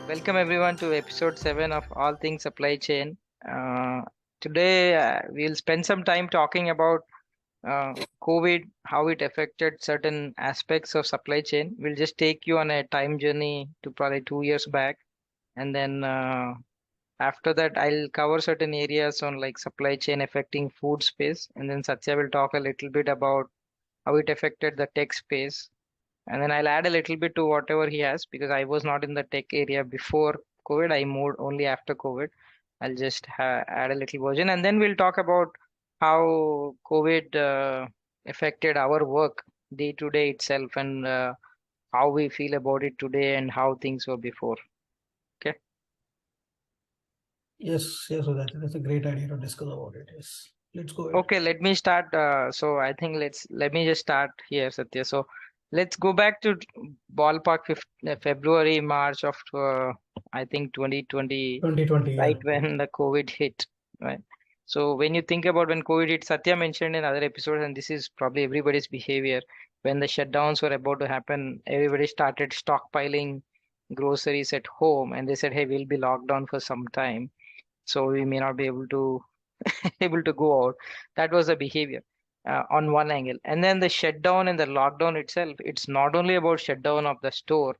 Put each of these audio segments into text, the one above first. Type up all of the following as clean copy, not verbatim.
Welcome everyone to episode 7 of All Things Supply Chain. Today we'll spend some time talking about uh, COVID, how it affected certain aspects of supply chain. We'll just take you on a time journey to probably 2 years back, and then after that, I'll cover certain areas on like supply chain affecting food space, and then Satya will talk a little bit about how it affected the tech space, and then I'll add a little bit to whatever he has because I was not in the tech area before COVID. I moved only after COVID. I'll just add a little version, and then we'll talk about how COVID affected our work day to day itself, and how we feel about it today and how things were before. Okay. Yes, so that's a great idea to discuss about it. Yes, let's go ahead. Okay, let me start. So I think let me just start here, Satya. So let's go back to ballpark February, March of I think 2020, 2020, yeah. right when the COVID hit, right? So when you think about when COVID hit, Satya mentioned in other episodes, and this is probably everybody's behavior. When the shutdowns were about to happen, everybody started stockpiling groceries at home, and they said, "Hey, we'll be locked down for some time, so we may not be able to." able to go out. That was the behavior on one angle. And then the shutdown and the lockdown itself, it's not only about shutdown of the store,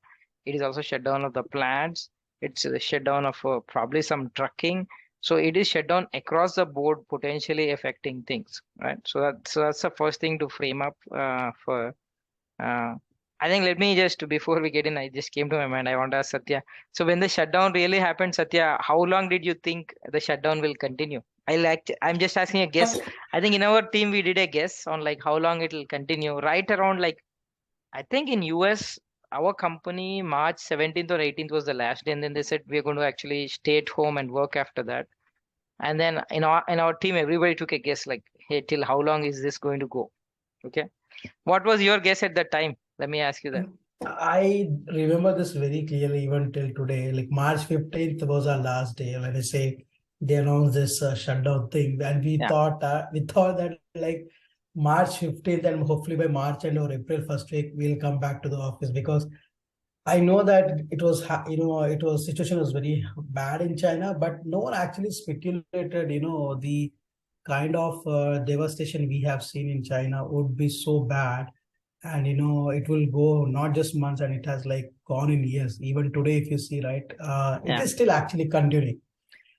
it is also shutdown of the plants. It's a shutdown of probably some trucking. So it is shutdown across the board, potentially affecting things, right? So that's the first thing to frame up for. Uh, I think let me just before we get in, I just came to my mind. I want to ask Satya. So when the shutdown really happened, Satya, how long did you think the shutdown will continue? I'm just asking a guess. I think in our team we did a guess on like how long it will continue. Right around like I think in US our company March 17th or 18th was the last day, and then they said we're going to actually stay at home and work after that. And then in our team everybody took a guess like, hey, till how long is this going to go? Okay. What was your guess at that time? Let me ask you that. I remember this very clearly even till today. Like March 15th was our last day. When I say they announced this shutdown thing, and Yeah. we thought that like March 15th and hopefully by March and or April first week we'll come back to the office because I know that it was situation was very bad in China, but no one actually speculated, the kind of devastation we have seen in China would be so bad. And, it will go not just months and it has like gone in years. Even today, if you see, right, it Yeah. is still actually continuing.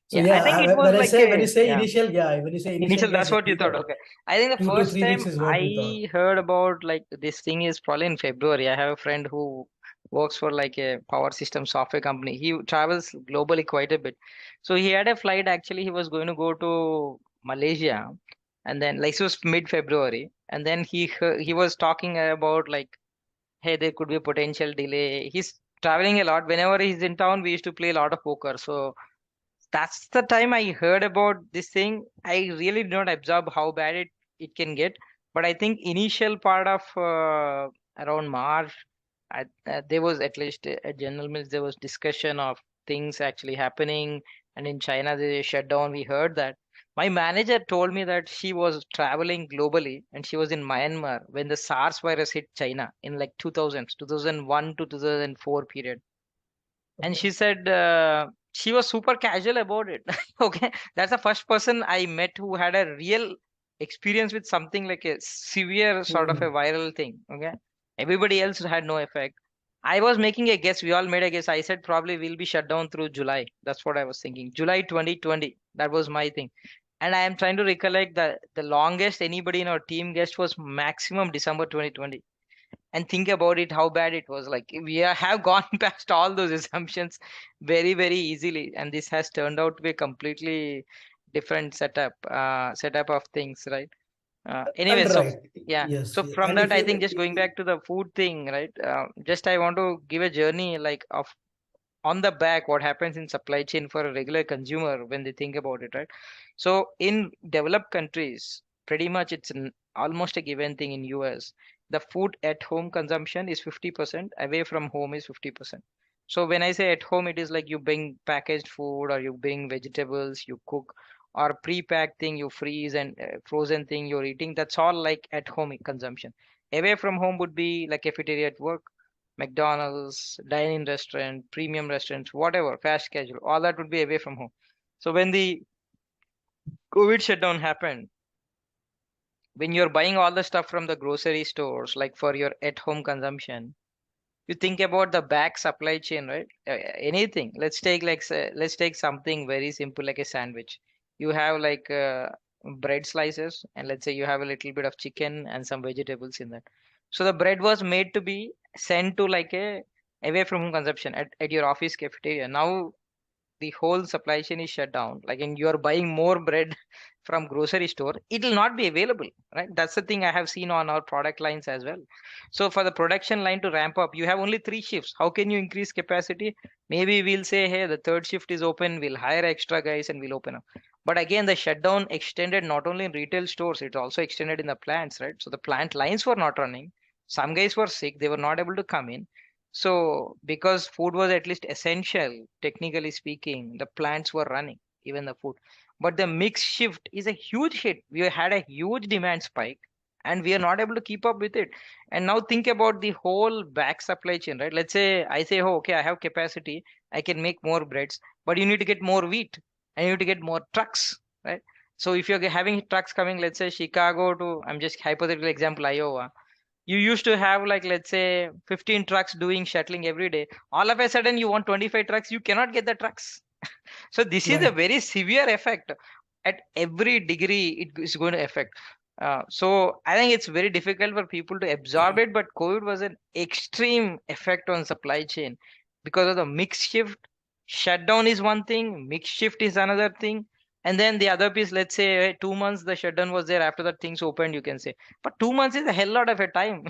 So Yeah. I yeah, think it was like when you a, say yeah. initial, yeah, when you say initial Initial, guess, that's yeah, what you we thought. thought Okay. I think the 2 to 3 weeks first is time what we thought. I heard about like this thing is probably in February. I have a friend who works for like a power system software company. He travels globally quite a bit. So he had a flight actually. He was going to go to Malaysia, and then like it was mid-February, and then he was talking about like, hey, there could be a potential delay. He's traveling a lot. Whenever he's in town, we used to play a lot of poker. So that's the time I heard about this thing. I really did not absorb how bad it can get. But I think initial part of around March, there was at least at General Mills, there was discussion of things actually happening. And in China, they shut down. We heard that. My manager told me that she was traveling globally and she was in Myanmar when the SARS virus hit China in like 2000, 2001 to 2004 period, and Okay. she said she was super casual about it. Okay, that's the first person I met who had a real experience with something like a severe sort of a Hmm. viral thing. Okay, everybody else had no effect. I was making a guess. We all made a guess. I said probably we'll be shut down through July. That's what I was thinking. July 2020. That was my thing. And I am trying to recollect that the longest anybody in our team guessed was maximum December 2020, and think about it how bad it was. Like have gone past all those assumptions very very easily, and this has turned out to be a completely different setup of things, right? Anyway, And so right, yeah, yes, so yes. from And that if I you think just going back to the food thing, right? Just I want to give a journey like of on the back what happens in supply chain for a regular consumer when they think about it, right? So in developed countries, pretty much almost a given thing. In US, the food at home consumption is 50%, away from home is 50%. So when I say at home, it is like you bring packaged food or you bring vegetables, you cook, or pre-packed thing you freeze, and frozen thing you're eating. That's all like at home consumption. Away from home would be like cafeteria at work, McDonald's, dine-in restaurant, premium restaurants, whatever, fast casual, all that would be away from home. So when the COVID shutdown happened, when you're buying all the stuff from the grocery stores, like for your at-home consumption, you think about the back supply chain, right? Anything. Let's take something very simple like a sandwich. You have like bread slices, and let's say you have a little bit of chicken and some vegetables in that. So the bread was made to be sent to like a away from home consumption at your office cafeteria. Now the whole supply chain is shut down, like, and you're buying more bread from grocery store, it will not be available, right? That's the thing I have seen on our product lines as well. So for the production line to ramp up, you have only 3 shifts. How can you increase capacity? Maybe we'll say, hey, the third shift is open, we'll hire extra guys and we'll open up. But again, the shutdown extended not only in retail stores, it also extended in the plants, right? So the plant lines were not running, some guys were sick, they were not able to come in. So, because food was at least essential, technically speaking, the plants were running, even the food. But the mix shift is a huge hit. We had a huge demand spike and we are not able to keep up with it. And now think about the whole back supply chain, right? Let's say I say, oh, okay, I have capacity, I can make more breads, but you need to get more wheat and you need to get more trucks, right? So if you're having trucks coming, let's say Chicago to, I'm just hypothetical example, Iowa, you used to have like, let's say, 15 trucks doing shuttling every day. All of a sudden you want 25 trucks, you cannot get the trucks. So this is a Right. very severe effect. At every degree it is going to affect. So I think it's very difficult for people to absorb it, but COVID was an extreme effect on supply chain because of the mix shift. Shutdown is one thing, mix shift is another thing, and then the other piece, let's say, 2 months the shutdown was there, after that things opened, you can say, but 2 months is a hell lot of a time.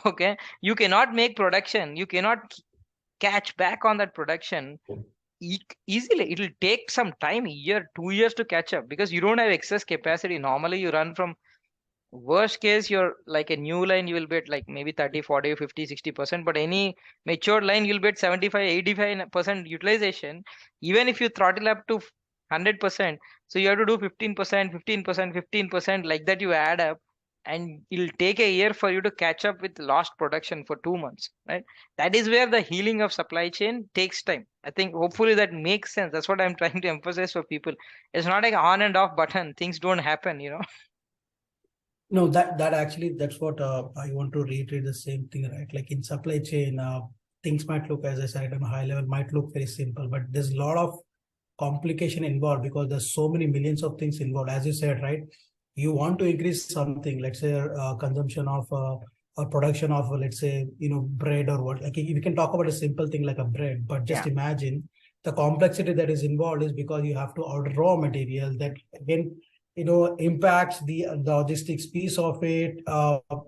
Okay, you cannot make production, you cannot catch back on that production easily. It will take some time, a year, 2 years to catch up, because you don't have excess capacity. Normally you run from, worst case, you're like a new line, you will be at like maybe 30, 40, 50, 60%, but any mature line you'll be at 75, 85% utilization, even if you throttle up to 100%. So you have to do 15%, 15%, 15%, like that you add up, and it'll take a year for you to catch up with lost production for 2 months, right? That is where the healing of supply chain takes time. I think hopefully that makes sense. That's what I'm trying to emphasize for people. It's not like on and off button, things don't happen, you know. No, that actually, that's what I want to reiterate the same thing, right? Like in supply chain, things might look, as I said, on a high level, might look very simple, but there's a lot of complication involved because there's so many millions of things involved. As you said, right? You want to increase something, let's say, consumption of or production of, let's say, bread or what. Like we can talk about a simple thing like a bread, but just Yeah. imagine the complexity that is involved is because you have to order raw material that again impacts the logistics piece of it,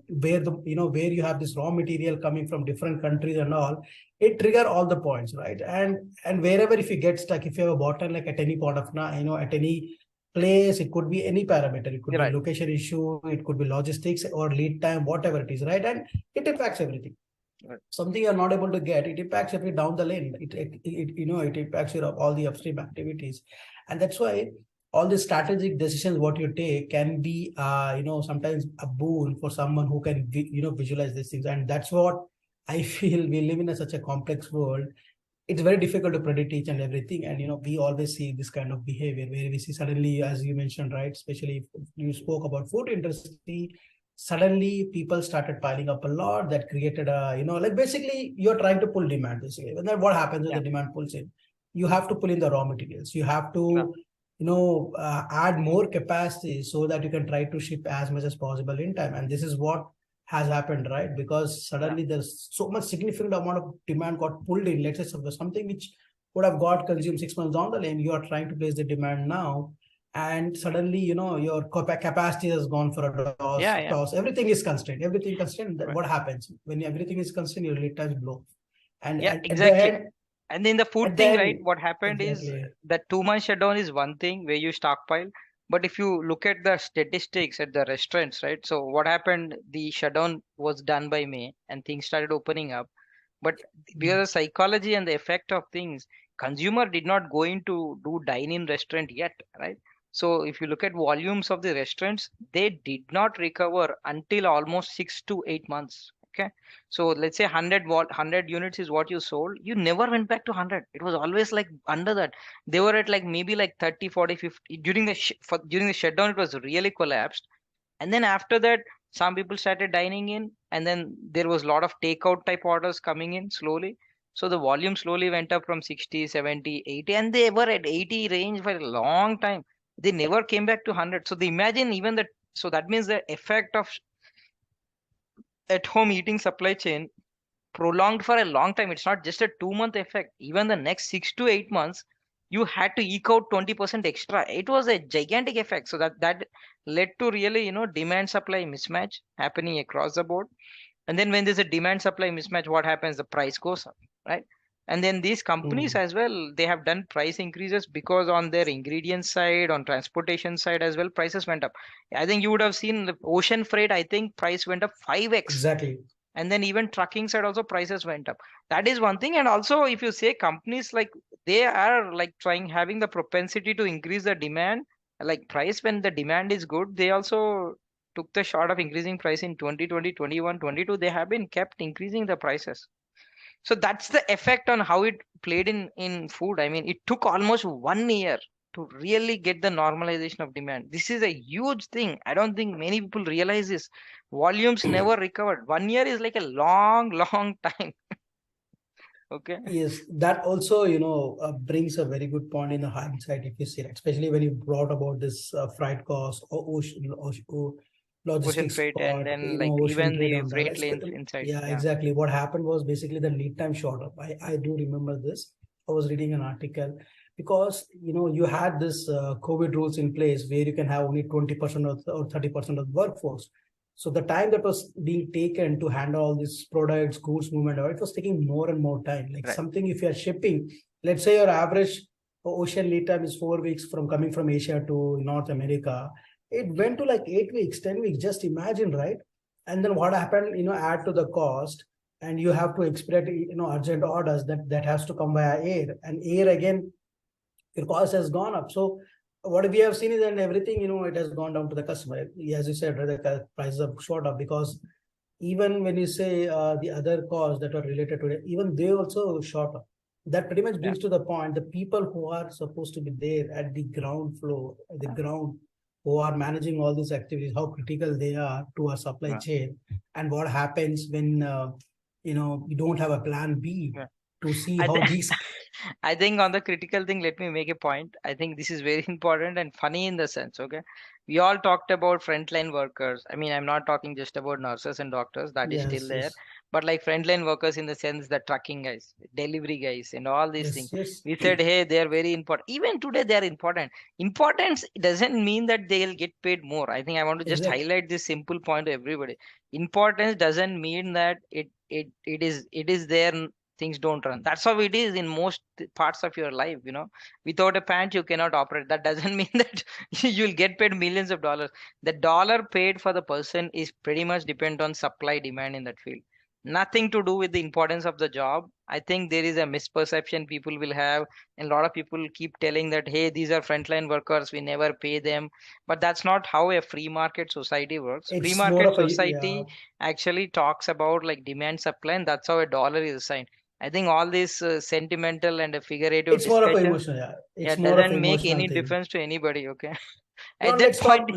where where you have this raw material coming from different countries and all. It trigger all the points, right? And wherever, if you get stuck, if you have a bottleneck at any point of now, at any place, it could be any parameter, it could You're be right. location issue, it could be logistics or lead time, whatever it is, right? And it impacts everything. Right. Something you're not able to get, it impacts every down the lane. It impacts your all the upstream activities. And that's why all the strategic decisions what you take can be sometimes a boon for someone who can visualize these things. And that's what I feel. We live in such a complex world. It's very difficult to predict each and everything. And we always see this kind of behavior where we see suddenly, as you mentioned, right, especially if you spoke about food industry, suddenly people started piling up a lot. That created a, like basically you're trying to pull demand basically. And then what happens when Yeah. the demand pulls in? You have to pull in the raw materials. You have Yeah. to add more capacity so that you can try to ship as much as possible in time. And this is what has happened, right? Because Yeah. suddenly there's so much significant amount of demand got pulled in. Let's say something which would have got consumed 6 months down the lane, you are trying to place the demand now, and suddenly your capacity has gone for a Yeah. Yeah. toss. Everything is constrained. Everything constrained. Right. What happens when everything is constrained? Your lead times blow, and, Yeah, and at the exactly. end, And in the food at the thing, right, end, what happened is exactly. that 2 month shutdown is one thing where you stockpile. But if you look at the statistics at the restaurants, right? So what happened? The shutdown was done by May and things started opening up. But because of psychology and the effect of things, consumer did not go into do dine-in restaurant yet, right? So if you look at volumes of the restaurants, they did not recover until almost 6 to 8 months. Okay. So let's say 100 units is what you sold. You never went back to 100. It was always like under that. They were at like maybe like 30, 40, 50. During the shutdown, it was really collapsed. And then after that, some people started dining in, and then there was a lot of takeout type orders coming in slowly. So the volume slowly went up from 60, 70, 80, and they were at 80 range for a long time. They never came back to 100. So they imagine even that. So that means the effect of at home eating supply chain prolonged for a long time. It's not just a 2 month effect. Even the next 6 to 8 months, you had to eke out 20% extra. It was a gigantic effect. So that led to really, demand supply mismatch happening across the board. And then when there's a demand supply mismatch, what happens? The price goes up, right? And then these companies Mm. as well, they have done price increases because on their ingredient side, on transportation side as well, prices went up. I think you would have seen the ocean freight, I think price went up 5x. Exactly. And then even trucking side also prices went up. That is one thing. And also if you say companies like they are like trying having the propensity to increase the demand, like price when the demand is good, they also took the shot of increasing price in 2020, 21, 22. They have been kept increasing the prices. So that's the effect on how it played in food. I mean, it took almost 1 year to really get the normalization of demand. This is a huge thing. I don't think many people realize this. Volumes never recovered. 1 year is like a long, long time. Okay. Yes, that also, brings a very good point in the hindsight if you see it, especially when you brought about this freight cost or Ocean logistics freight and part, then like ocean even trade the on that. freight lanes inside. Yeah, Yeah. exactly. What happened was basically the lead time shot up. I do remember this. I was reading an article because, you had this COVID rules in place where you can have only 20% or 30% of the workforce. So the time that was being taken to handle all these products, goods movement, it was taking more and more time. Like Right. something, if you are shipping, let's say your average ocean lead time is 4 weeks from coming from Asia to North America, it went to like 8 weeks, 10 weeks. Just imagine, right? And then what happened? Add to the cost, and you have to expedite, urgent orders that has to come via air, and air again your cost has gone up. So what we have seen is that everything, it has gone down to the customer. As you said, right, the prices have shot up because even when you say the other costs that are related to it, even they also shot up. That pretty much Yeah. brings to the point the people who are supposed to be there at the ground floor, at the Yeah. ground, who are managing all these activities, how critical they are to our supply Yeah. chain, and what happens when you don't have a plan B Yeah. to see I how think these. I think on the critical thing, let me make a point. I think this is very important and funny in the sense, okay? We all talked about frontline workers. I mean, I'm not talking just about nurses and doctors, that is still Yes, there, yes, but like frontline workers in the sense the trucking guys, delivery guys, and all these things. yes, yes. We said, hey, they are very important. Even today, they are important. Importance doesn't mean that they'll get paid more. I think I want to just Exactly. highlight this simple point to everybody. Importance doesn't mean that it is there things don't run. That's how it is in most parts of your life, without a pant you cannot operate. That doesn't mean that you'll get paid millions of dollars. The dollar paid for the person is pretty much depend on supply demand in that field, nothing to do with the importance of the job. I think there is a misperception people will have, and a lot of people keep telling that, hey, these are frontline workers, we never pay them. But that's not how a free market society works. Free It's more market of a, yeah, society actually talks about like demand supply, and that's how a dollar is assigned. I think all this sentimental and figurative it's more of an discussions, emotional, yeah. yeah, It's more of an doesn't make emotional any thing. difference to anybody. Okay, Now at that point,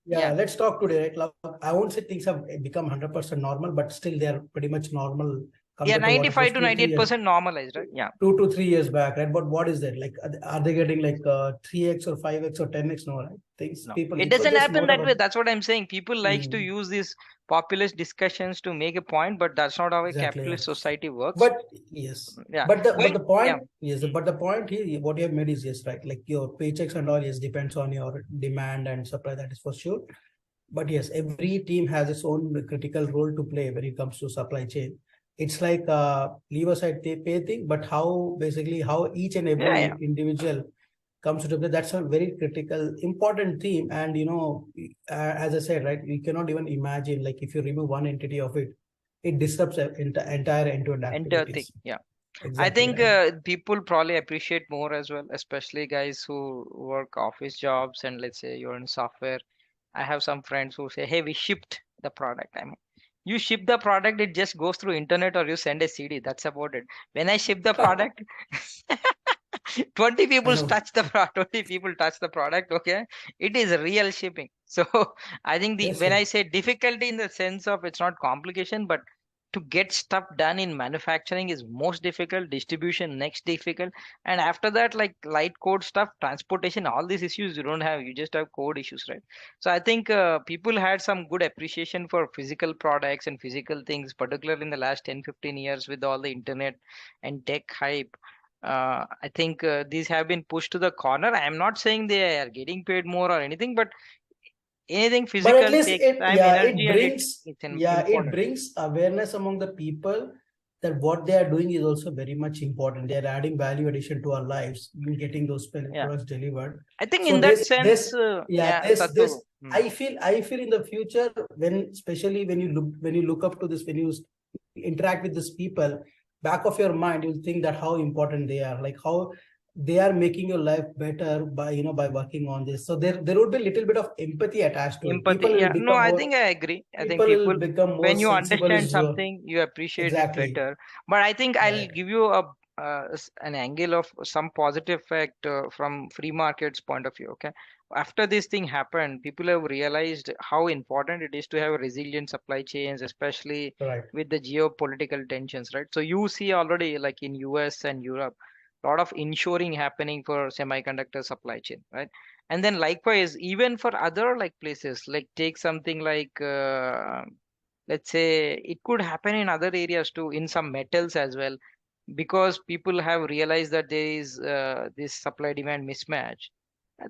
yeah, yeah, let's talk today. Like, I won't say things have become 100% normal, but still they are pretty much normal yeah, compared to what it was 95 to 2, 3 years, 98% normalized, right? Yeah. 2 to 3 years back, right? But what is that? Like, are they getting like 3x or 5x or 10x? No, right? Things, No, people, it it was doesn't just happen more of that a. way. That's what I'm saying. People likes to Mm, use these populist discussions to make a point, but that's not how a exactly. capitalist Yes. society works. But yes, Yeah. but Well, the yeah. point, yes, Mm. but the point here, what you have made is yes, right? Like your paychecks and all, yes, depends on your demand and supply. That is for sure. But yes, every team has its own critical role to play when it comes to supply chain. It's like leave aside pay thing, but how basically how each and Yeah, yeah. every individual comes to play. That's a very critical, important theme. And as I said, right, you cannot even imagine like if you remove one entity of it, it disrupts entire end-to-end Entire thing. activities. Yeah. I Exactly think right. people probably appreciate more as well, especially guys who work office jobs and let's say you're in software. I have some friends who say, hey, we shipped the product. I mean, You ship the product, it just goes through internet or you send a CD. That's about it. When I ship the product, 20 I people know. touch the product, 20 people touch the product. Okay. It is real shipping. So I think Yes, when yes. I say difficulty in the sense of it's not complication, but to get stuff done in manufacturing is most difficult, distribution next difficult. And after that, like light code stuff, transportation, all these issues you don't have, you just have code issues, right? So I think people had some good appreciation for physical products and physical things, particularly in the last 10, 15 years with all the internet and tech hype. I think these have been pushed to the corner. I am not saying they are getting paid more or anything, but anything But at physical least takes it, time, yeah, it energy, and brings, it's yeah, it important. brings awareness among the people that what they are doing is also very much important. They are adding value addition to our lives in getting those Yeah. products delivered. I think So in that sense, yeah, yeah, Sadhguru. I feel in the future when, especially when you look up to this, when you interact with these people, back of your mind, you'll think that how important they are, like how they are making your life better by, by working on this. So there would be a little bit of empathy attached to it. Empathy. Yeah, no, I think I agree. I think People will people, become more when you sensible understand is something, you appreciate it exactly better. But I think I'll right. give you an angle of some positive effect from free markets point of view. Okay. After this thing happened, people have realized how important it is to have resilient supply chains, especially Right. with the geopolitical tensions, right? So you see already like in US and Europe, a lot of inshoring happening for semiconductor supply chain, right? And then likewise even for other like places, like take something like let's say it could happen in other areas too, in some metals as well, because people have realized that there is this supply demand mismatch.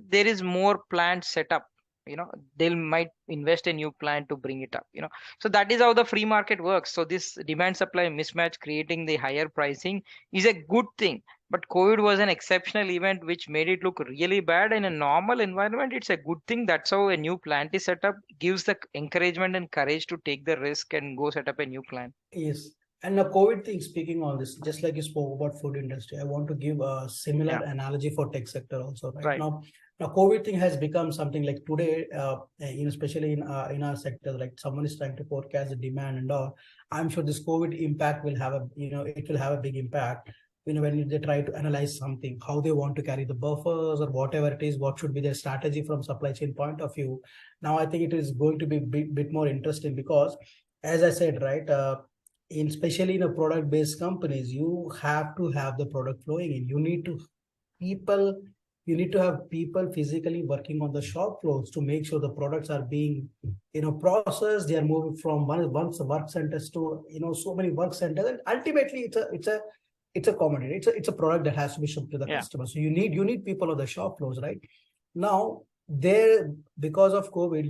There is more plant set up, you know, they'll might invest a new plant to bring it up, you know. So that is how the free market works. So this demand supply mismatch creating the higher pricing is a good thing, but COVID was an exceptional event which made it look really bad. In a normal environment, it's a good thing. That's how a new plant is set up, gives the encouragement and courage to take the risk and go set up a new plant. Yes. And the COVID thing, speaking on this, just like you spoke about food industry, I want to give a similar Yeah, analogy for tech sector also. Right right. now COVID thing has become something like today, especially in our sector, like someone is trying to forecast the demand and all. I'm sure this COVID impact will have a, it will have a big impact. When they try to analyze something, how they want to carry the buffers or whatever it is, what should be their strategy from supply chain point of view. Now, I think it is going to be bit more interesting because, as I said, right, in especially in a product based companies, you have to have the product flowing in. People you need to have people physically working on the shop floors to make sure the products are being processed. They are moving from once work centers to so many work centers, and ultimately it's a commodity. It's a product that has to be shipped to the Yeah, customer. So you need people on the shop floors, right? Now, there, because of COVID,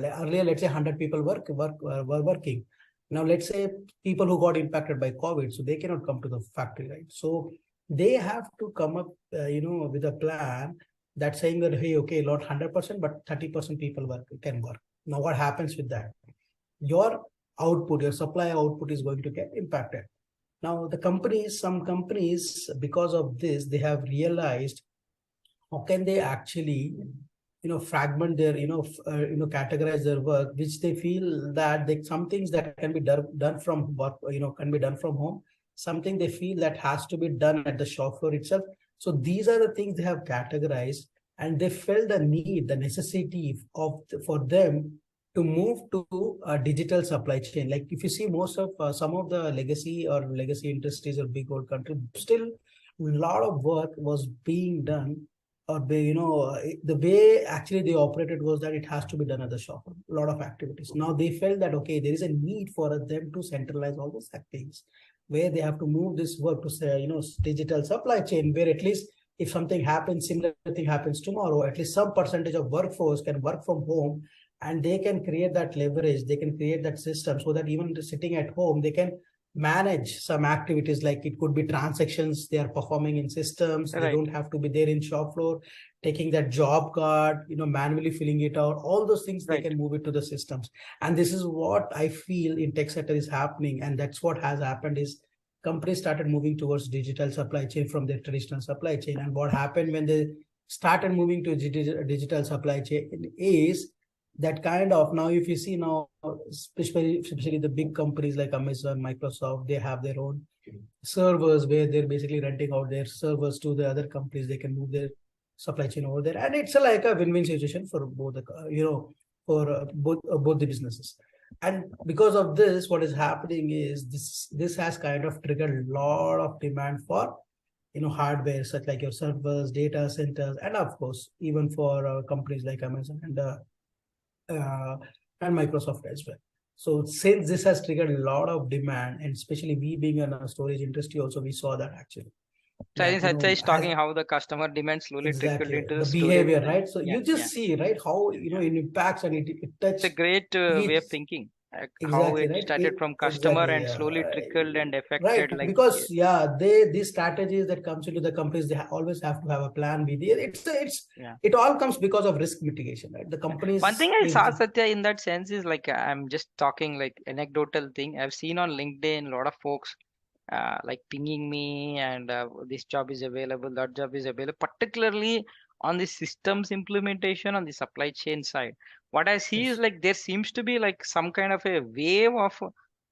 like earlier, let's say 100 people were working. Now, let's say people who got impacted by COVID, so they cannot come to the factory, right? So they have to come up, with a plan that's saying that, hey, okay, not 100%, but 30% people can work. Now, what happens with that? Your your supply output is going to get impacted. Now, some companies, because of this, they have realized how can they actually fragment their categorize their work, which they feel that some things that can be done from work, can be done from home, something they feel that has to be done at the shop floor itself. So these are the things they have categorized, and they felt the need, the necessity for them to move to a digital supply chain. Like if you see most of some of the legacy industries or big old countries, still a lot of work was being done, or the way actually they operated was that it has to be done at the shop. A lot of activities. Now they felt that okay, there is a need for them to centralize all those things, where they have to move this work to say digital supply chain, where at least if something happens, similar thing happens tomorrow, at least some percentage of workforce can work from home, and they can create that leverage, they can create that system, so that even sitting at home they can manage some activities. Like it could be transactions they are performing in systems, they Right, don't have to be there in shop floor taking that job card, manually filling it out, all those things they right. can move it to the systems. And this is what I feel in tech sector is happening, and that's what has happened is companies started moving towards digital supply chain from their traditional supply chain. And what happened when they started moving to digital supply chain is that kind of, now if you see now, especially the big companies like Amazon, Microsoft, they have their own servers where they're basically renting out their servers to the other companies. They can move their supply chain over there, and it's like a win-win situation for both the for both the businesses. And because of this, what is happening is this has kind of triggered a lot of demand for hardware such like your servers, data centers, and of course even for companies like Amazon uh, and Microsoft as well. So since this has triggered a lot of demand, and especially we being in a storage industry, also we saw that actually So I that think Satya is has talking how the customer demand slowly trickled exactly into the the storage behavior, side. right? So Yeah, you just yeah, see, right, how yeah. it impacts and it It's a touch great way each of thinking, like how exactly it right started from customer exactly and slowly trickled and right affected. Like, because yeah, they these strategies that comes into the companies, they always have to have a plan B. yeah. It all comes because of risk mitigation, right? The One companies thing I is saw Satya in that sense is like I'm just talking like anecdotal thing. I've seen on LinkedIn a lot of folks like pinging me and this job is available, that job is available, particularly on the systems implementation on the supply chain side. What I see is yes, like there seems to be like some kind of a wave of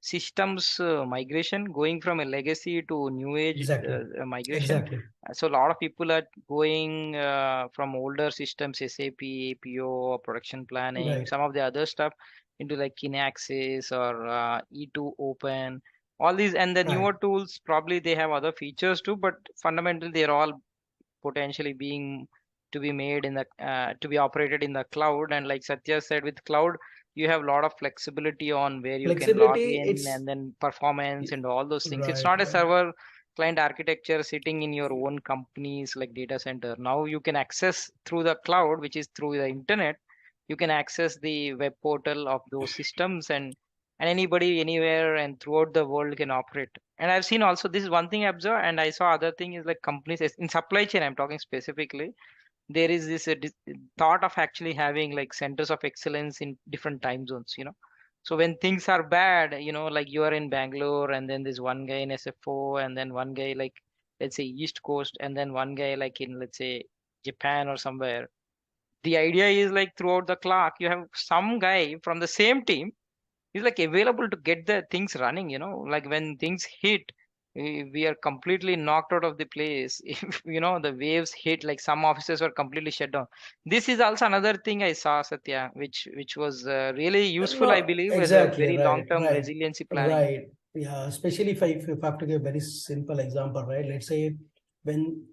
systems migration going from a legacy to new age exactly migration. exactly So a lot of people are going from older systems, SAP, APO, production planning, right some of the other stuff into like Kinaxis or E2 Open, all these. And the right newer tools probably they have other features too, but fundamentally they're all potentially being to be made in the to be operated in the cloud. And like Satya said, with cloud you have a lot of flexibility on where you can log flexibility in it's and then performance and all those things. It's right not a right server client architecture sitting in your own companies like data center. Now you can access through the cloud, which is through the internet. You can access the web portal of those systems, and anybody anywhere and throughout the world can operate. And I've seen also, this is one thing I observed, and I saw other thing is like companies in supply chain, I'm talking specifically, there is this thought of actually having like centers of excellence in different time zones, so when things are bad, like you are in Bangalore and then there's one guy in SFO and then one guy like, let's say, East Coast, and then one guy like in, let's say, Japan or somewhere. The idea is like throughout the clock you have some guy from the same team is like available to get the things running, like when things hit, we are completely knocked out of the place. If the waves hit, like some offices were completely shut down. This is also another thing I saw, Satya, which was really useful, I no believe, as a exactly very long right term right resiliency planning. right yeah, especially if I have to give a very simple example, right? Let's say when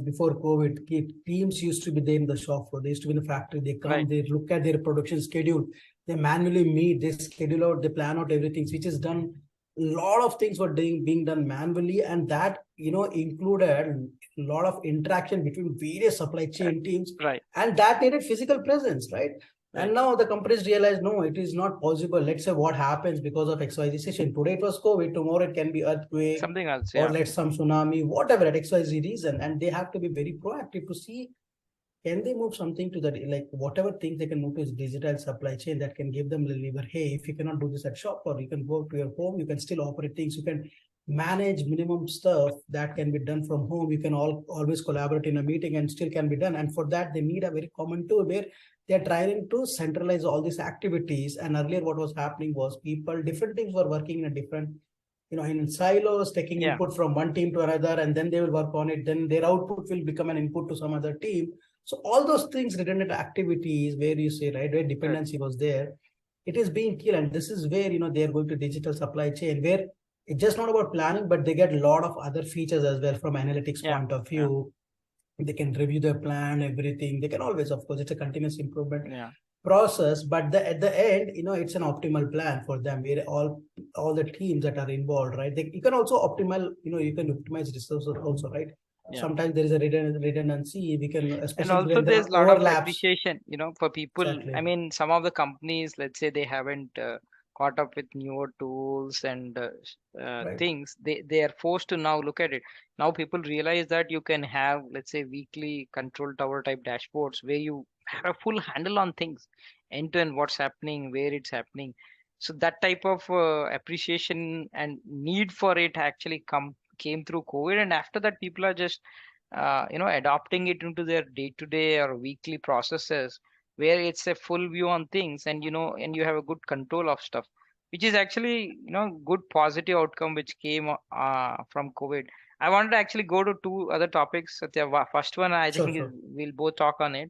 before COVID, teams used to be there in the shop floor, they used to be in the factory, they come, Right, they look at their production schedule, they manually meet, they schedule out, they plan out everything, which is done. A lot of things were being done manually, and that included a lot of interaction between various supply chain teams, right, and that needed physical presence, right? right. And now the companies realize, no, it is not possible. Let's say what happens because of XYZ situation. Today it was COVID, tomorrow it can be earthquake Something else, or yeah. let some tsunami, whatever at XYZ reason. And they have to be very proactive to see, can they move something to that, like whatever things they can move to is digital supply chain that can give them the lever. Hey, if you cannot do this at shop, or you can go to your home, you can still operate things, you can manage minimum stuff that can be done from home. You can always collaborate in a meeting and still can be done. And for that, they need a very common tool where they're trying to centralize all these activities. And earlier, what was happening was people, different teams were working in a different, in silos, taking Yeah, input from one team to another, and then they will work on it. Then their output will become an input to some other team. So all those things, redundant activities, where you say, right, where right. dependency was there, it is being killed. And this is where, they are going to digital supply chain, where it's just not about planning, but they get a lot of other features as well from analytics Yeah, point of yeah, view. They can review their plan, everything. They can always, of course, it's a continuous improvement yeah. process, but at the end, it's an optimal plan for them where all the teams that are involved, right? You can also optimal, you can optimize resources also, right? Yeah. Sometimes there is a redundancy. We can, And especially also when there there's are a lot of overlaps. appreciation, for people. I Exactly. mean, some of the companies, let's say they haven't caught up with newer tools and Right. things. They are forced to now look at it. Now people realize that you can have, let's say, weekly control tower type dashboards where you have a full handle on things, end to end, what's happening, where it's happening. So that type of appreciation and need for it actually came through COVID, and after that people are just adopting it into their day-to-day or weekly processes. where it's a full view on things, and and you have a good control of stuff, which is actually good positive outcome which came from COVID. I wanted to actually go to two other topics, Satya. First one, I Sure, think, is sure. we'll both talk on it.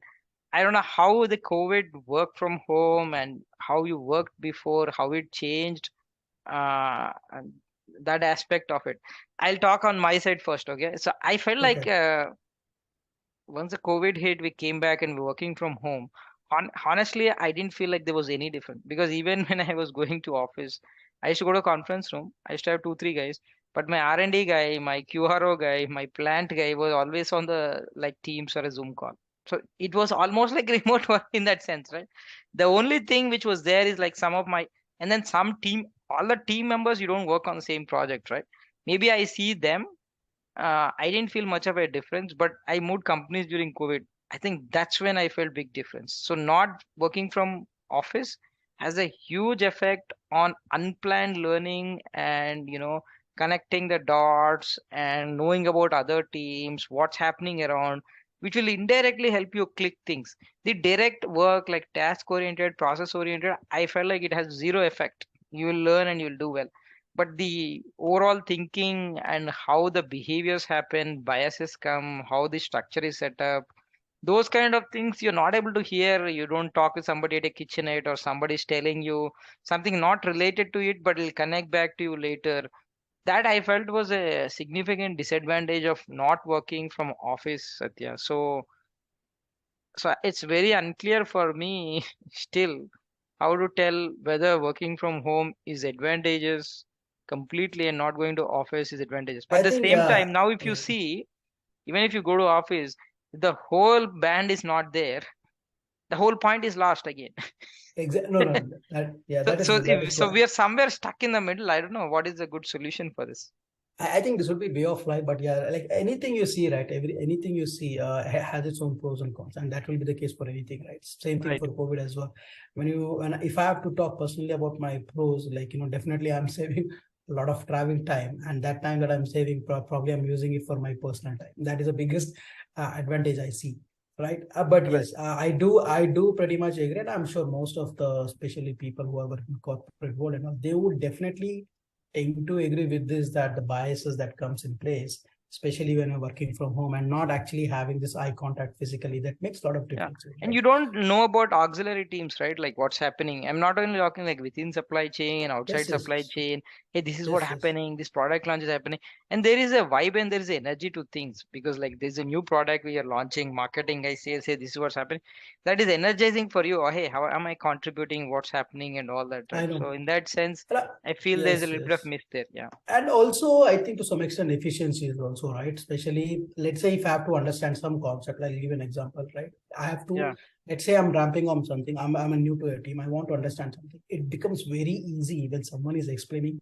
I don't know how the COVID work from home and how you worked before, how it changed, and that aspect of it. I'll talk on my side first, okay? So I felt like Okay. once the COVID hit, we came back and we're working from home. Honestly, I didn't feel like there was any different, because even when I was going to office, I used to go to a conference room. I used to have two, three guys, but my R&D guy, my QRO guy, my plant guy was always on the like Teams or a Zoom call. So it was almost like remote work in that sense, right? The only thing which was there is like some of my, and then some team, all the team members, you don't work on the same project, right? Maybe I see them, I didn't feel much of a difference, but I moved companies during COVID. I think that's when I felt big difference. So not working from office has a huge effect on unplanned learning, and connecting the dots and knowing about other teams, what's happening around, which will indirectly help you click things. The direct work, like task oriented, process oriented, I felt like it has zero effect. You will learn and you'll do well, but the overall thinking and how the behaviors happen, biases come, how the structure is set up, those kind of things you're not able to hear. You don't talk to somebody at a kitchenette, or somebody's telling you something not related to it, but it'll connect back to you later. That I felt was a significant disadvantage of not working from office, Satya. So it's very unclear for me still how to tell whether working from home is advantageous completely and not going to office is advantageous. But I at the think same time, now if you yeah, see, even if you go to office, the whole band is not there. The whole point is lost again. no, no, that yeah, So, that is so, true. That is if, true. so we are somewhere stuck in the middle. I don't know what is a good solution for this. I think this would be way of life, but yeah, like anything you see, right? Anything you see has its own pros and cons, and that will be the case for anything, right? Same thing Right. for COVID as well. When if I have to talk personally about my pros, like definitely I'm saving a lot of traveling time, and that time that I'm saving, probably I'm using it for my personal time. That is the biggest advantage I see, right? But Right. yes, I do pretty much agree, and I'm sure most of the, especially people who are working in corporate world and all, they would definitely tend to agree with this, that the biases that comes in place, especially when you're working from home and not actually having this eye contact physically, that makes a lot of Yeah. difference, And right? you don't know about auxiliary teams, right? Like what's happening. I'm not only talking like within supply chain, outside Yes, yes, supply chain. Hey, this is what yes, yes. happening. This product launch is happening. And there is a vibe and there is energy to things, because like there's a new product we are launching, marketing guys say this is what's happening. That is energizing for you. Oh, hey, how am I contributing? What's happening and all that, I right? know. So in that sense, Uh, I feel there's a Yes, little bit of yes. myth there. Yeah. And also, I think to some extent, efficiency is also right. Especially, let's say if I have to understand some concept, I'll give you an example, right? I have to, Yeah. let's say I'm ramping on something. I'm a new to a team. I want to understand something. It becomes very easy when someone is explaining,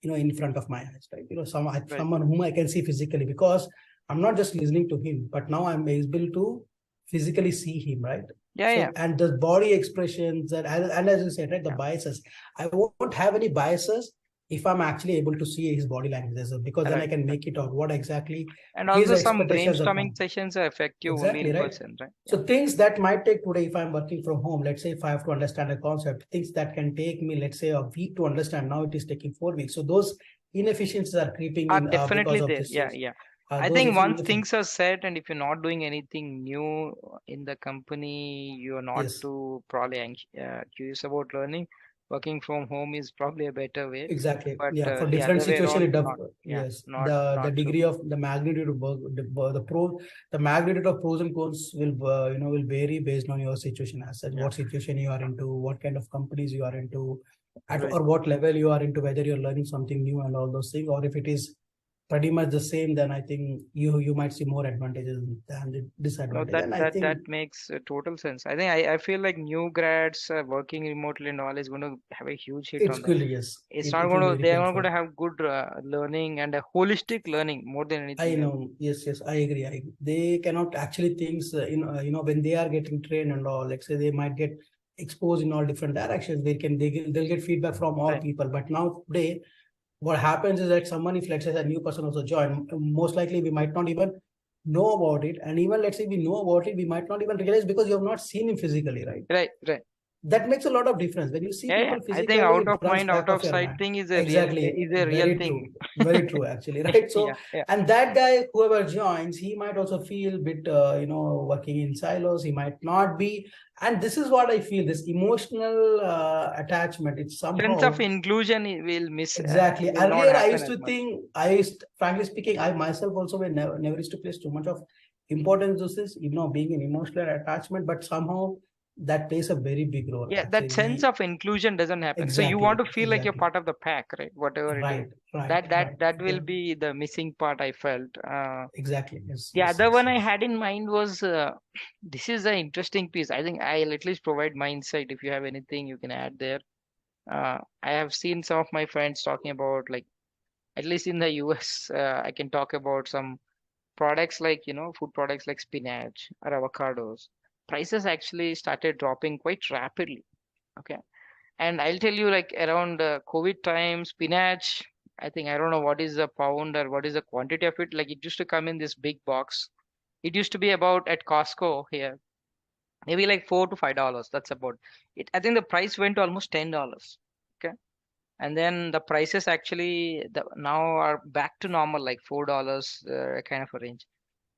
in front of my eyes, right? Right. Someone whom I can see physically, because I'm not just listening to him, but now I'm able to physically see him, right? Yeah. Yeah. So, and the body expressions and as you said, right, the Yeah. biases. I won't have any biases if I'm actually able to see his body language as well, because then I Right. can Right. make it out what exactly And his also some expectations are brainstorming from. sessions are effective only Exactly, in right? person, right? Yeah. So things that might take today, if I'm working from home, let's say if I have to understand a concept, things that can take me, let's say, a week to understand, now it is taking 4 weeks. So those inefficiencies are creeping Are in definitely because of there. these Yeah, things. yeah. Uh, I those think once inefficiencies. things are set, and if you're not doing anything new in the company, you're not Yes, too probably curious about learning. Working from home is probably a better way, exactly. but Yeah, for the different other way situation, around, it does. not. Yeah, Yes, not the not so degree good. of the magnitude of work, the magnitude of pros and cons will will vary based on your situation as such. Yeah, What situation you are into, what kind of companies you are into, at right. or what level you are into, whether you're learning something new and all those things, or if it is pretty much the same, then I think you might see more advantages than the No, disadvantage. that And I that that think makes total sense. I think I feel like new grads working remotely and all is going to have a huge hit it's on them. cool. Yes, It's not it will going be to. very They are not going painful. to have good learning and a holistic learning more than I anything else. know. Yes, yes, I agree. They cannot actually things, when they are getting trained and all, let's say they might get exposed in all different directions. They'll get feedback from all Right. people. But now today, what happens is that someone, if let's say a new person also join, most likely we might not even know about it, and even let's say we know about it, we might not even realize because you have not seen him physically, right? Right. That makes a lot of difference. When you see Yeah. people I think physically, out it of runs mind, back out of of your sight mind. thing Exactly. is a real Very thing. true. Very true, actually, right? So, Yeah. and that guy, whoever joins, he might also feel bit, working in silos. He might not be. And this is what I feel, this emotional attachment. It's Sense of somehow. inclusion Exactly. will not Earlier, I happen used as to much. think, frankly speaking, I myself also never used to place too much of importance to this, being an emotional attachment, but somehow that plays a very big role. Yeah, that sense Actually, of inclusion doesn't happen. So you want exactly, to feel like you're exactly. part of the pack, right? Whatever it is. Right, right, right. That will Yeah, be the missing part I felt. exactly. Yes, The yes, other yes, one I yes. had in mind was this is an interesting piece. I think I'll at least provide my insight. If you have anything, you can add there. I have seen some of my friends talking about, like, at least in the US, I can talk about some products like, food products like spinach or avocados. Prices actually started dropping quite rapidly. Okay. And I'll tell you, like, around COVID time, spinach, I think, I don't know what is the pound or what is the quantity of it. Like, it used to come in this big box. It used to be about at Costco here, maybe like $4 to $5. That's about it. I think the price went to almost $10. Okay. And then the prices actually now are back to normal, like $4 kind of a range.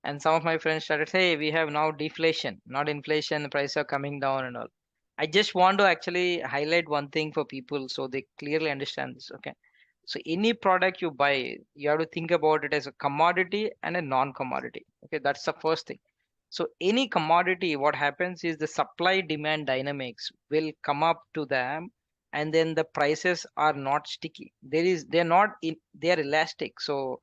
And some of my friends started, hey, we have now deflation, not inflation. The prices are coming down and all. I just want to actually highlight one thing for people so they clearly understand this. Okay. So any product you buy, you have to think about it as a commodity and a non-commodity. Okay, that's the first thing. So any commodity, what happens is the supply demand dynamics will come up to them, and then the prices are not sticky. They're not in, they're elastic. So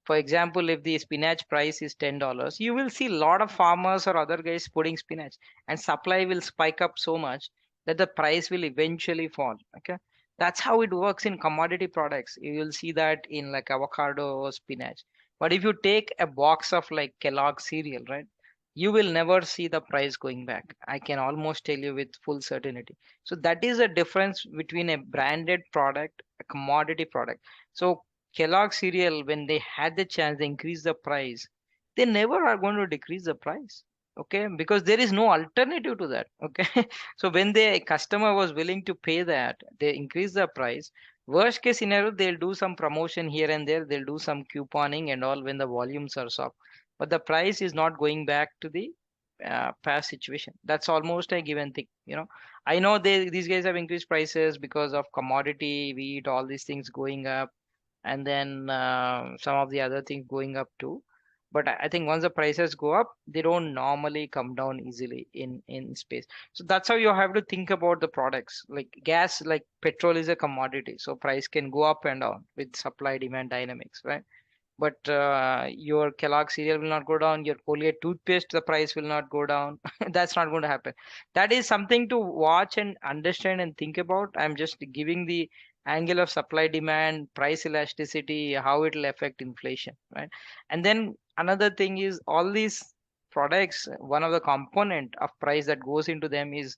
for example, if the spinach price is $10, you will see a lot of farmers or other guys putting spinach, and supply will spike up so much that the price will eventually fall. Okay. That's how it works in commodity products. You will see that in like avocado or spinach. But if you take a box of like Kellogg cereal, right, you will never see the price going back. I can almost tell you with full certainty. So that is a difference between a branded product, a commodity product. So Kellogg cereal, when they had the chance, they increase the price. They never are going to decrease the price. Okay, because there is no alternative to that. Okay, so when the customer was willing to pay that, they increase the price. Worst case scenario, they'll do some promotion here and there. They'll do some couponing and all when the volumes are soft. But the price is not going back to the past situation. That's almost a given thing. I know these guys have increased prices because of commodity, wheat, all these things going up, and then some of the other things going up too. But I think once the prices go up, they don't normally come down easily in space. So that's how you have to think about the products. Like gas, like petrol is a commodity, so price can go up and down with supply demand dynamics, right? But your Kellogg cereal will not go down. Your Colgate toothpaste, the price will not go down. That's not going to happen. That is something to watch and understand and think about. I'm just giving the angle of supply demand, price elasticity, how it will affect inflation, right? And then another thing is all these products, one of the component of price that goes into them is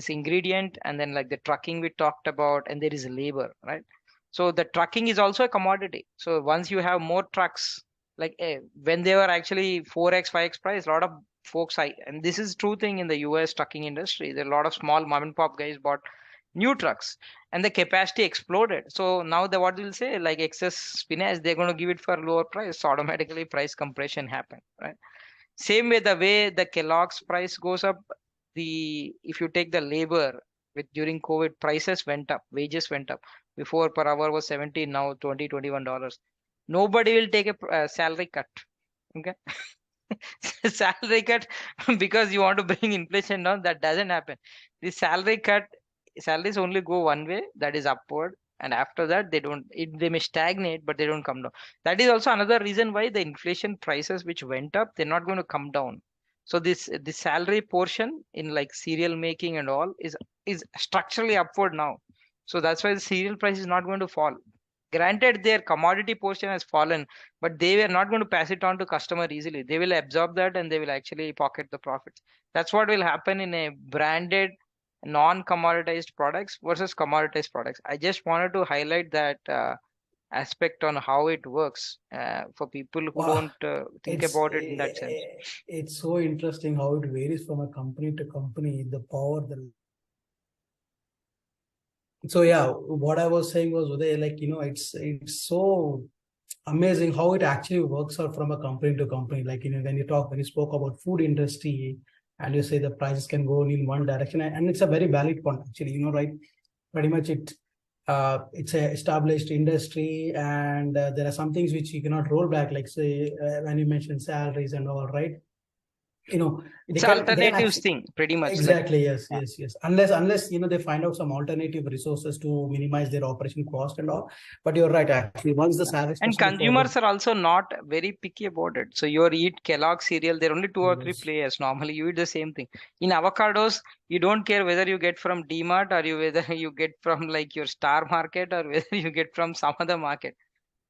ingredient, and then like the trucking we talked about, and there is labor, right? So the trucking is also a commodity. So once you have more trucks, like when they were actually 4x 5x price, a lot of folks, and this is true thing in the US trucking industry, there are a lot of small mom and pop guys bought new trucks, and the capacity exploded. So now the what will say, like excess spinach, they're going to give it for lower price, so automatically price compression happen, right? Same way, the way the Kellogg's price goes up, the if you take the labor with during COVID, prices went up, wages went up. Before per hour was 17, now 20, $21. Nobody will take a salary cut. Okay. Salary cut because you want to bring inflation down. That doesn't happen. The salary cut, salaries only go one way, that is upward. And after that, they may stagnate, but they don't come down. That is also another reason why the inflation prices which went up, they're not going to come down. So the salary portion in like cereal making and all is structurally upward now. So that's why the cereal price is not going to fall. Granted, their commodity portion has fallen, but they were not going to pass it on to customer easily. They will absorb that and they will actually pocket the profits. That's what will happen in a branded non-commoditized products versus commoditized products. I just wanted to highlight that aspect on how it works for people who Wow, don't think it's about it in that sense. it's so interesting how it varies from a company to company, the power, the so yeah, what I was saying was Uday, like it's so amazing how it actually works out from a company to company. Like when you spoke about food industry and you say the prices can go in one direction, and it's a very valid point actually, right? Pretty much it's a established industry, and there are some things which you cannot roll back, like say when you mentioned salaries and all, right? It's They can alternatives actually. thing, pretty much like Exactly. Yes. yeah. Yes. Yes. Unless they find out some alternative resources to minimize their operation cost and all. But you're right. Actually, once the salary, And especially for the consumers are also not very picky about it. So you eat Kellogg cereal, there are only two or three yes, players. Normally, you eat the same thing. In avocados, you don't care whether you get from DMart or whether you get from like your Star Market or whether you get from some other market.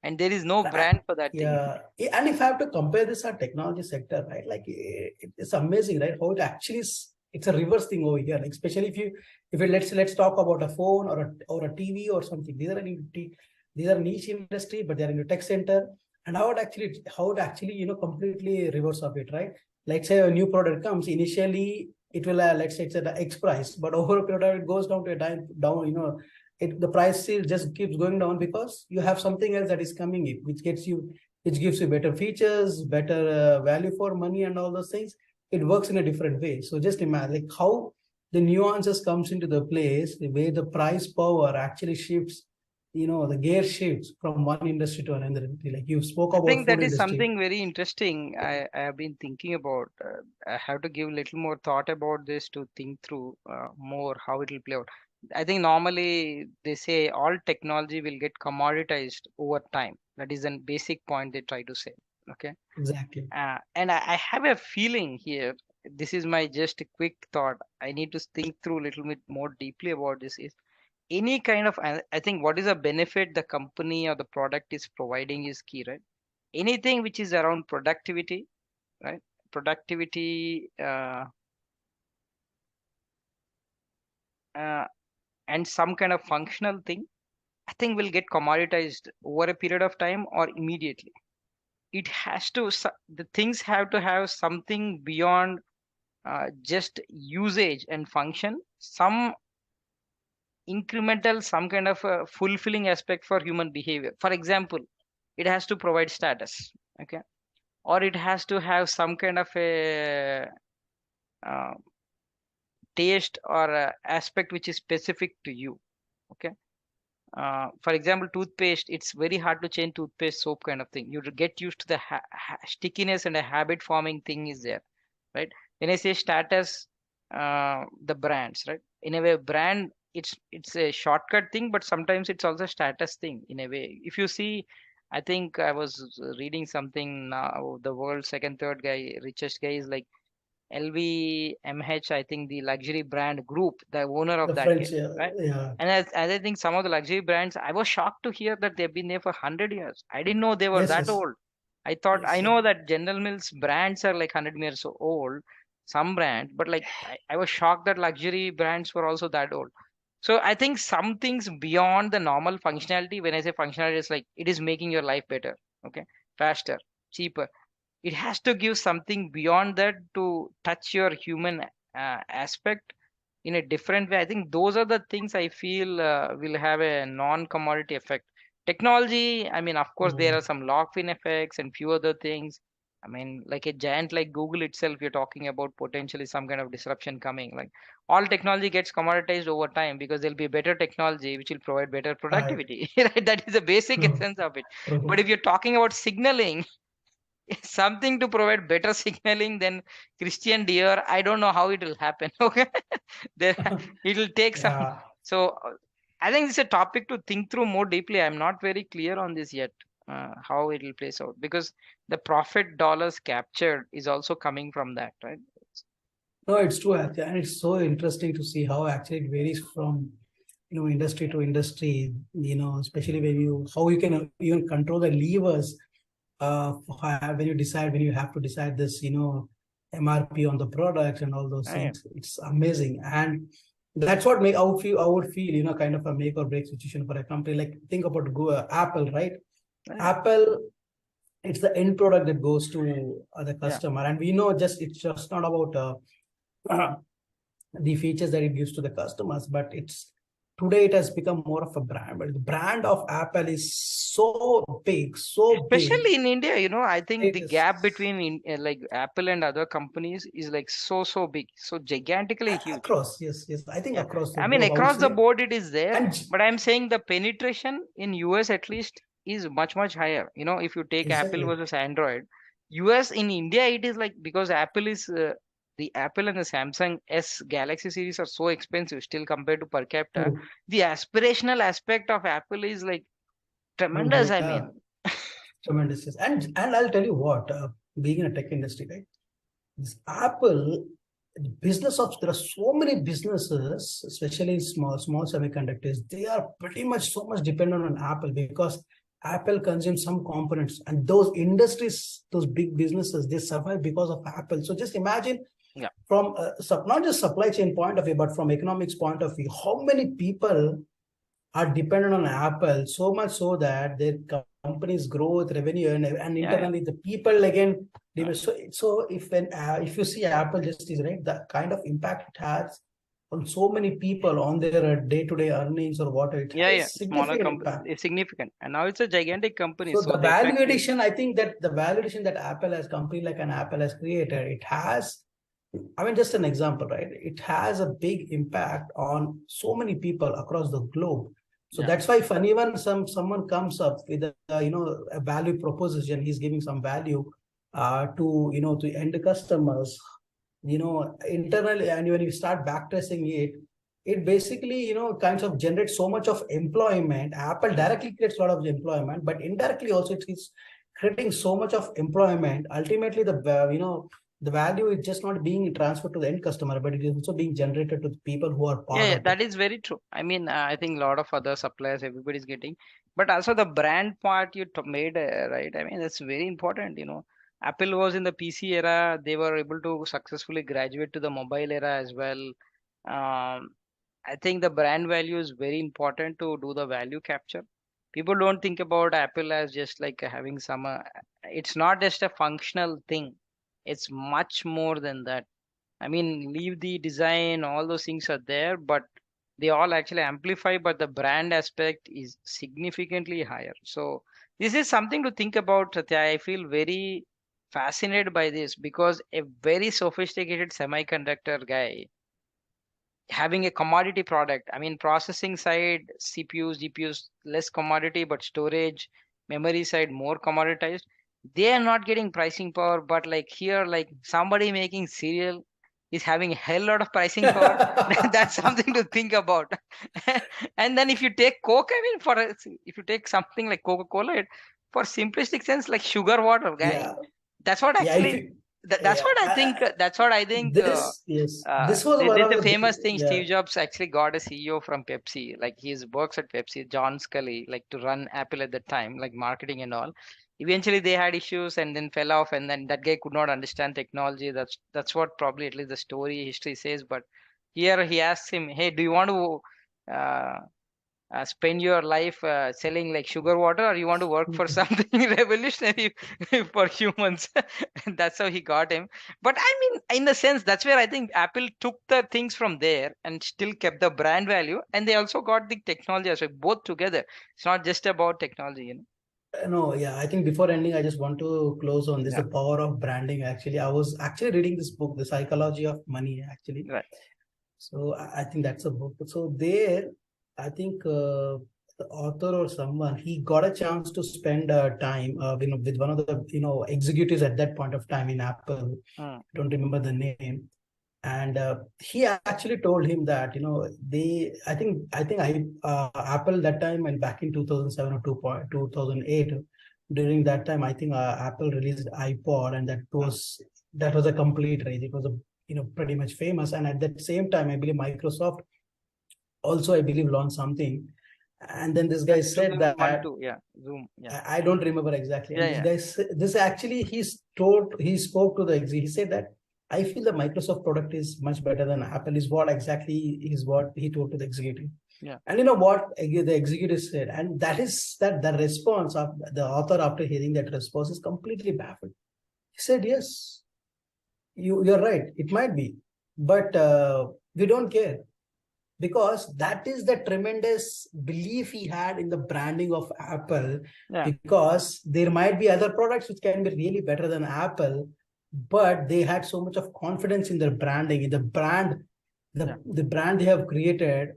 And there is no Uh, brand for that thing. yeah. And if I have to compare this our technology sector, right? Like it's amazing, right? How it actually it's a reverse thing over here. Like especially if you let's talk about a phone or a TV or something. These are niche industry, but they're in the tech center. And how it actually completely reverse of it, right? Like say a new product comes initially, it will let's say it's at the X price, but over a period of time, it goes down to a down, the price still just keeps going down because you have something else that is coming in, which gives you better features, better value for money, and all those things. It works in a different way. So just imagine like how the nuances comes into the place, the way the price power actually shifts. The gear shifts from one industry to another. Like you spoke I about think food that is industry. something very interesting. I have been thinking about. I have to give a little more thought about this to think through more how it will play out. I think normally they say all technology will get commoditized over time. That is a basic point they try to say. Okay. Exactly. And I have a feeling here. This is my just a quick thought. I need to think through a little bit more deeply about this. Is any kind of, I think what is a benefit the company or the product is providing is key, right? Anything which is around productivity, right? Productivity uh, and some kind of functional thing, I think will get commoditized over a period of time or immediately. It has to, the things have to have something beyond just usage and function, some incremental, some kind of a fulfilling aspect for human behavior. For example, it has to provide status, okay? Or it has to have some kind of a uh, taste or aspect which is specific to you, okay? For example, toothpaste, it's very hard to change toothpaste soap kind of thing. You get used to the stickiness, and a habit forming thing is there, right? When I say status, the brands, right? In a way, brand, it's a shortcut thing, but sometimes it's also a status thing in a way. If you see, I think I was reading something now, the world's second, third guy, richest guy is like LVMH, I think the luxury brand group, the owner of The that guy, French, yeah, right? yeah. And as I think some of the luxury brands, I was shocked to hear that they've been there for 100 years. I didn't know they were Yes, that yes, old. I thought, I yes, know that General Mills brands are like 100 years old, some brands, but like I was shocked that luxury brands were also that old. So I think some things beyond the normal functionality, when I say functionality, it's like it is making your life better, okay, faster, cheaper. It has to give something beyond that to touch your human aspect in a different way. I think those are the things I feel will have a non-commodity effect. Technology, I mean, of course, there are mm, some lock-in effects and few other things. I mean, like a giant like Google itself, you're talking about potentially some kind of disruption coming. Like all technology gets commoditized over time because there'll be better technology which will provide better right, productivity. Right? That is the basic true, essence of it. But true. if you're talking about signaling, something to provide better signaling than Christian Dior. I don't know how it will happen. Okay, there it will take some. Yeah. So I think it's a topic to think through more deeply. I'm not very clear on this yet. How it will place out, because the profit dollars captured is also coming from that, right? No, it's true, actually, and it's so interesting to see how actually it varies from industry to industry. Especially how you can even control the levers. When you have to decide this, MRP on the products and all those Yeah. things. It's amazing, and That's what make I would feel, you know, kind of a make or break situation for a company. Like think about Apple, right? Yeah. Apple, it's the end product that goes to the Yeah. customer, and we know just it's just not about the features that it gives to the customers, but it's today it has become more of a brand. But the brand of Apple is so big. Especially in India, I think It the is gap between like Apple and other companies is like so big, so gigantically huge. across, yes, I think Yeah. across the I mean, globe, I would across the say. board it is there, And but I'm saying the penetration in US at least is much higher. If you take Apple exactly, versus Android, US in India it is like because Apple is the Apple and the Samsung S Galaxy series are so expensive still compared to per capita. true. The aspirational aspect of Apple is like tremendous. I Yeah, mean, tremendous. Yes. And I'll tell you what, being in a tech industry, right? This Apple business of there are so many businesses, especially small semiconductors. They are pretty much so much dependent on Apple because Apple consumes some components, and those industries, those big businesses, they survive because of Apple. So just imagine yeah. from not just supply chain point of view, but from economics point of view, how many people are dependent on Apple so much so that their company's growth, revenue, and Yeah, yeah. internally the people again. Uh, So if you see Apple just is right, the kind of impact it has on so many people on their day-to-day earnings or what, it Yeah, yeah. has Smaller significant company impact. is significant. And now it's a gigantic company, So so the the value effect is, addition, I think that the value addition that Apple as company like an Apple has created, it has, I mean, just an example, right? It has a big impact on so many people across the globe. So yeah. that's why if anyone someone comes up with a value proposition, he's giving some value to to end customers, internally, and when you start backtracing it, it basically kinds of generates so much of employment. Apple directly creates a lot of employment, but indirectly also it is creating so much of employment. Ultimately, the value is just not being transferred to the end customer, but it is also being generated to the people who are Yeah, part yeah, of it. that is very true. I mean, I think a lot of other suppliers, everybody's getting, but also the brand part you made, right? I mean, that's very important. Apple was in the PC era, they were able to successfully graduate to the mobile era as well. I think the brand value is very important to do the value capture. People don't think about Apple as just like having some, it's not just a functional thing, it's much more than that. I mean, leave the design, all those things are there, but they all actually amplify, but the brand aspect is significantly higher. So this is something to think about, Satya. I feel very fascinated by this because a very sophisticated semiconductor guy having a commodity product. I mean, processing side, CPUs, GPUs, less commodity, but storage, memory side, more commoditized. They are not getting pricing power, but like here, like somebody making cereal is having a hell lot of pricing power. That's something to think about. And then if you take Coke, I mean, if you take something like Coca-Cola, for simplistic sense, like sugar water, guy. Yeah, That's what yeah. If actually. you, That's yeah, what I think. That's what I think. this yes, this was one There's of a the famous thing. yeah. Steve Jobs actually got a CEO from Pepsi. Like he works at Pepsi, John Scully, like to run Apple at that time, like marketing and all. Eventually, they had issues and then fell off, and then that guy could not understand technology. That's what probably at least the story history says. But here he asks him, "Hey, do you want to spend your life selling like sugar water, or you want to work for something revolutionary for humans?" And that's how he got him. But I mean, in the sense, that's where I think Apple took the things from there and still kept the brand value, and they also got the technology aspect both together. It's not just about technology. No, yeah, I think before ending, I just want to close on this, Yeah, the power of branding. Actually, I was actually reading this book, The Psychology of Money, actually. right. So I think that's a book. So there, I think the author or someone, he got a chance to spend time, with one of the executives at that point of time in Apple. Mm, I don't remember the name, and he actually told him that they, I Apple that time, and back in 2007 or 2008, during that time, I think Apple released iPod, and mm. that was a complete rage. It was a pretty much famous, and at that same time, I believe Microsoft also, I believe, launched something. And then this Yeah, guy said 2001, that, 2. Yeah, Zoom. Yeah, I don't remember exactly. And yeah, this yeah. guy, this actually, he spoke to the exec. He said that I feel the Microsoft product is much better than Apple, is what he told to the executive. Yeah. And you know what the executive said, and that is that the response of the author after hearing that response is completely baffled. He said, yes, you're right, it might be, but we don't care, because that is the tremendous belief he had in the branding of Apple. Yeah. Because there might be other products which can be really better than Apple, but they had so much of confidence in their branding, in the brand, the brand they have created.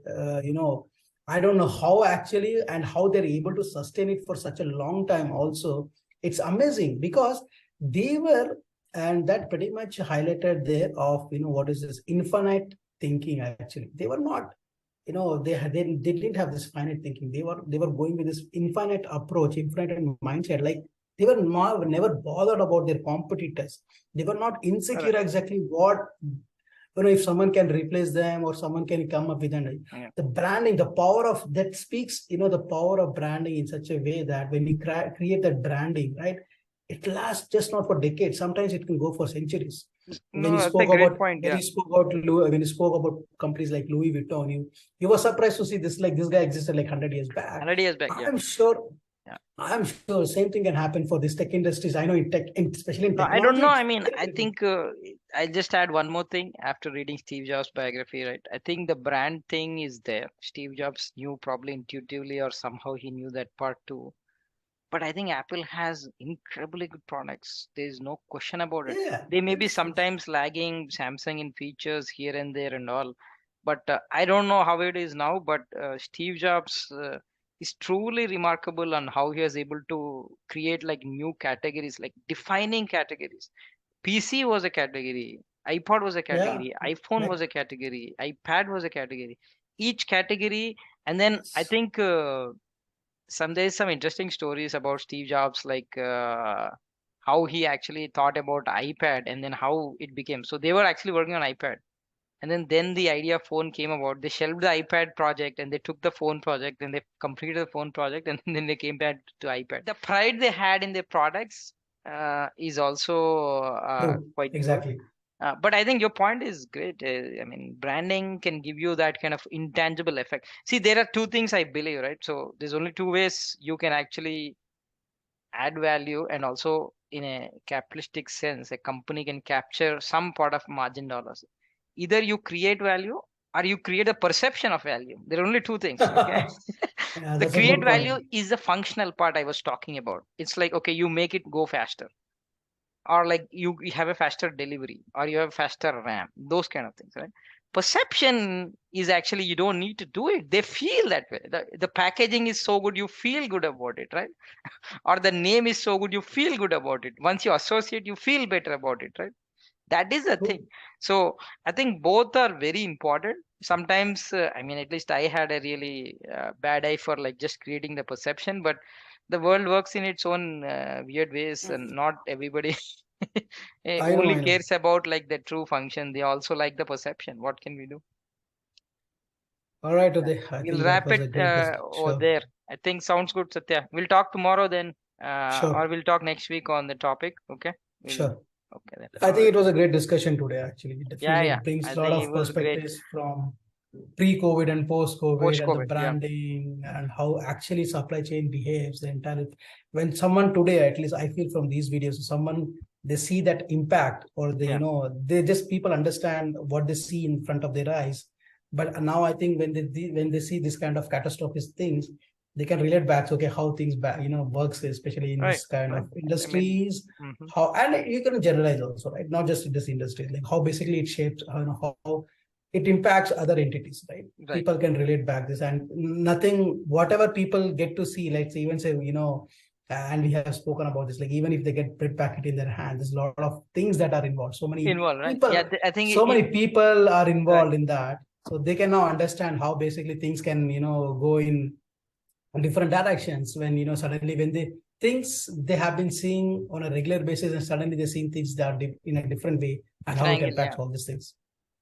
I don't know how actually and how they're able to sustain it for such a long time. Also, it's amazing because they were, and that pretty much highlighted there of what is this infinite thinking. Actually, they were not, they didn't have this finite thinking. They were going with this infinite approach, infinite mindset. Like they were never bothered about their competitors. They were not insecure exactly what, if someone can replace them or someone can come up with the branding, the power of that speaks, the power of branding in such a way that when you create that branding, right, it lasts just not for decades. Sometimes it can go for centuries. When you spoke about companies like Louis Vuitton, you were surprised to see this guy existed like 100 years back. 100 years back, I'm sure. I'm sure same thing can happen for this tech industries. I know in tech, especially in technology. I don't know. I mean, I think I just add one more thing after reading Steve Jobs' biography, right? I think the brand thing is there. Steve Jobs knew probably intuitively or somehow he knew that part too. But I think Apple has incredibly good products. There's no question about it. Yeah, they may be sometimes lagging Samsung in features here and there and all. But I don't know how it is now. But Steve Jobs is truly remarkable on how he was able to create like new categories, like defining categories. PC was a category, iPod was a category, iPhone was a category, iPad was a category. Each category, and then I think there's some interesting stories about Steve Jobs, like how he actually thought about iPad and then how it became. So they were actually working on iPad, and then the idea of phone came about. They shelved the iPad project and they took the phone project and they completed the phone project and then they came back to iPad. The pride they had in their products is also quite exactly good. But I think your point is great. I mean, branding can give you that kind of intangible effect. See, there are two things I believe, right? So there's only two ways you can actually add value, and also in a capitalistic sense, a company can capture some part of margin dollars. Either you create value or you create a perception of value. There are only two things. Okay. The create value is the functional part I was talking about. It's like, okay, you make it go faster, or like you have a faster delivery, or you have faster RAM, those kind of things, right? Perception is actually you don't need to do it. They feel that way. The packaging is so good, you feel good about it, right? Or the name is so good, you feel good about it. Once you associate, you feel better about it, right? That is the thing. So I think both are very important. Sometimes, I mean, at least I had a really bad eye for like just creating the perception, but the world works in its own weird ways, and not everybody only cares about like the true function. They also like the perception. What can we do? All right, Uday. We'll wrap it over there. I think sounds good, Satya. We'll talk tomorrow then, or we'll talk next week on the topic. Okay. Sure. Okay. Then. I think it was a great discussion today. Actually, it definitely brings a lot of perspectives from pre-COVID and post-COVID, and the branding and how actually supply chain behaves. The entire, when someone today, at least I feel from these videos, someone they see that impact, or they they just people understand what they see in front of their eyes. But now I think when they see this kind of catastrophic things, they can relate back to how things works, especially in this kind of industries. I mean, how, and you can generalize also, right? Not just in this industry, like how basically it shapes how it impacts other entities, right? People can relate back this, and nothing, whatever people get to see, like even say, and we have spoken about this, like even if they get bread packet in their hand, there's a lot of things that are involved. So many people, I think many people are involved in that. So they can now understand how basically things can, go in different directions when, suddenly when things they have been seeing on a regular basis, and suddenly they're seeing things that are in a different way, and how it impacts all these things.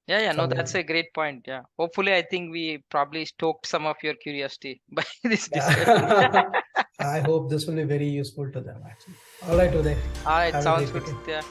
No, that's a great point. Yeah. Hopefully, I think we probably stoked some of your curiosity by this discussion. I hope this will be very useful to them, actually. All right, Uday. All right, sounds good. Yeah.